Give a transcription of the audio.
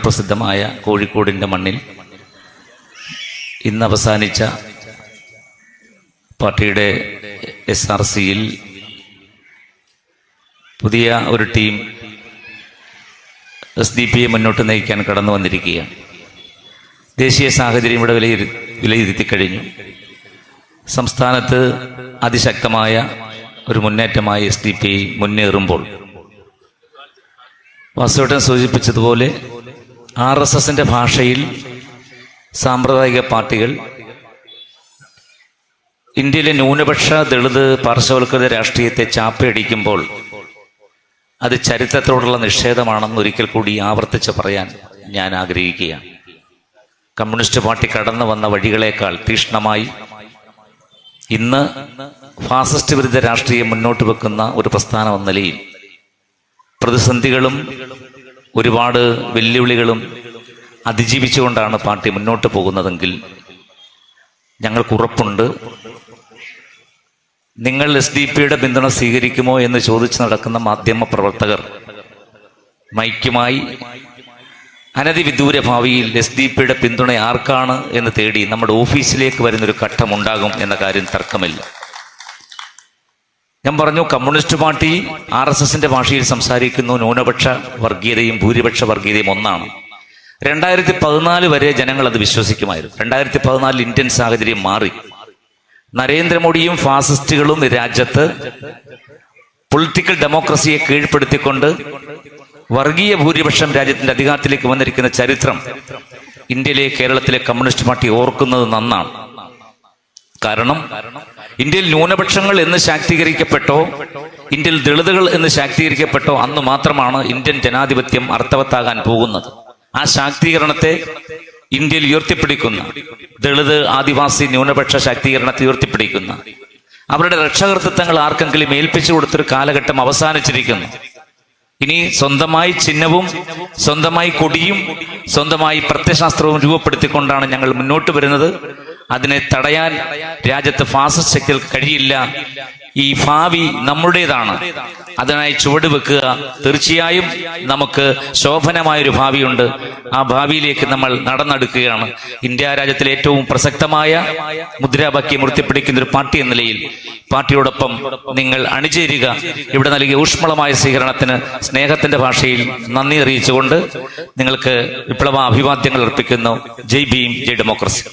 പ്രസിദ്ധമായ കോഴിക്കോടിൻ്റെ മണ്ണിൽ ഇന്ന് അവസാനിച്ച പാർട്ടിയുടെ SRCയിൽ പുതിയ ഒരു ടീം SDP മുന്നോട്ട് നയിക്കാൻ കടന്നു വന്നിരിക്കുകയാണ്. ദേശീയ സാഹചര്യം ഇവിടെ വിലയിരുത്തി കഴിഞ്ഞു. സംസ്ഥാനത്ത് അതിശക്തമായ ഒരു മുന്നേറ്റമായി SDP മുന്നേറുമ്പോൾ വാസുവേട്ടൻ സൂചിപ്പിച്ചതുപോലെ RSSന്റെ ഭാഷയിൽ സാമ്പ്രദായിക പാർട്ടികൾ ഇന്ത്യയിലെ ന്യൂനപക്ഷ ദളിത് പാർശ്വവൽക്കൃത രാഷ്ട്രീയത്തെ ചാപ്പയടിക്കുമ്പോൾ അത് ചരിത്രത്തോടുള്ള നിഷേധമാണെന്ന് ഒരിക്കൽ കൂടി ആവർത്തിച്ച് പറയാൻ ഞാൻ ആഗ്രഹിക്കുകയാണ്. കമ്മ്യൂണിസ്റ്റ് പാർട്ടി കടന്നു വന്ന വഴികളേക്കാൾ തീക്ഷ്ണമായി ഇന്ന് ഫാസിസ്റ്റ് വിരുദ്ധ രാഷ്ട്രീയം മുന്നോട്ട് വെക്കുന്ന ഒരു പ്രസ്ഥാനം എന്ന നിലയിൽ പ്രതിസന്ധികളും ഒരുപാട് വെല്ലുവിളികളും അതിജീവിച്ചുകൊണ്ടാണ് പാർട്ടി മുന്നോട്ട് പോകുന്നതെങ്കിൽ ഞങ്ങൾക്ക് ഉറപ്പുണ്ട്, നിങ്ങൾ SDP പിന്തുണ സ്വീകരിക്കുമോ എന്ന് ചോദിച്ച് നടക്കുന്ന മാധ്യമ പ്രവർത്തകർ മൈക്കുമായി അനധിവിദൂര ഭാവിയിൽ SDP പിന്തുണ ആർക്കാണ് എന്ന് തേടി നമ്മുടെ ഓഫീസിലേക്ക് വരുന്നൊരു ഘട്ടമുണ്ടാകും എന്ന കാര്യം തർക്കമില്ല. ഞാൻ പറഞ്ഞു, കമ്മ്യൂണിസ്റ്റ് പാർട്ടി RSSന്റെ ഭാഷയിൽ സംസാരിക്കുന്നു. ന്യൂനപക്ഷ വർഗീയതയും ഭൂരിപക്ഷ വർഗീയതയും ഒന്നാണ്. 2014 വരെ ജനങ്ങൾ അത് വിശ്വസിക്കുമായിരുന്നു. 2014 ഇന്ത്യൻ സാഹചര്യം മാറി. നരേന്ദ്രമോദിയും ഫാസിസ്റ്റുകളും രാജ്യത്ത് പൊളിറ്റിക്കൽ ഡെമോക്രസിയെ കീഴ്പ്പെടുത്തിക്കൊണ്ട് വർഗീയ ഭൂരിപക്ഷം രാജ്യത്തിന്റെ അധികാരത്തിലേക്ക് വന്നിരിക്കുന്ന ചരിത്രം ഇന്ത്യയിലെ കേരളത്തിലെ കമ്മ്യൂണിസ്റ്റ് പാർട്ടി ഓർക്കുന്നത് നന്നാണ്. കാരണം ഇന്ത്യയിൽ ന്യൂനപക്ഷങ്ങൾ എന്ന് ശാക്തീകരിക്കപ്പെട്ടോ, ഇന്ത്യയിൽ ദളിതുകൾ എന്ന് ശാക്തീകരിക്കപ്പെട്ടോ അന്ന് മാത്രമാണ് ഇന്ത്യൻ ജനാധിപത്യം അർത്ഥവത്താകാൻ പോകുന്നത്. ആ ശാക്തീകരണത്തെ ഇന്ത്യയിൽ ഉയർത്തിപ്പിടിക്കുന്ന, ദളിത് ആദിവാസി ന്യൂനപക്ഷ ശാക്തീകരണത്തെ ഉയർത്തിപ്പിടിക്കുന്ന, അവരുടെ രക്ഷകർത്തൃത്വങ്ങൾ ആർക്കെങ്കിലും ഏൽപ്പിച്ചു കൊടുത്തൊരു കാലഘട്ടം അവസാനിച്ചിരിക്കുന്നു. ഇനി സ്വന്തമായി ചിഹ്നവും സ്വന്തമായി കൊടിയും സ്വന്തമായി പ്രത്യയശാസ്ത്രവും രൂപപ്പെടുത്തിക്കൊണ്ടാണ് ഞങ്ങൾ മുന്നോട്ട് വരുന്നത്. അതിനെ തടയാൻ രാജ്യത്ത് ഫാസിസ്റ്റ് ശക്തികൾക്ക് കഴിയില്ല. ഈ ഭാവി നമ്മുടേതാണ്. അതിനായി ചുവട് വെക്കുക. തീർച്ചയായും നമുക്ക് ശോഭനമായൊരു ഭാവിയുണ്ട്. ആ ഭാവിയിലേക്ക് നമ്മൾ നടന്നെടുക്കുകയാണ്. ഇന്ത്യ രാജ്യത്തിലെ ഏറ്റവും പ്രസക്തമായ മുദ്രാവാക്യം ഉയർത്തിപ്പിടിക്കുന്ന ഒരു പാർട്ടി എന്ന നിലയിൽ പാർട്ടിയോടൊപ്പം നിങ്ങൾ അണിചേരുക. ഇവിടെ നൽകിയ ഊഷ്മളമായ സ്വീകരണത്തിന് സ്നേഹത്തിന്റെ ഭാഷയിൽ നന്ദി അറിയിച്ചുകൊണ്ട് നിങ്ങൾക്ക് വിപ്ലവ അഭിവാദ്യങ്ങൾ അർപ്പിക്കുന്നു. ജയ് ഭീം, ജയ് ഡെമോക്രസി.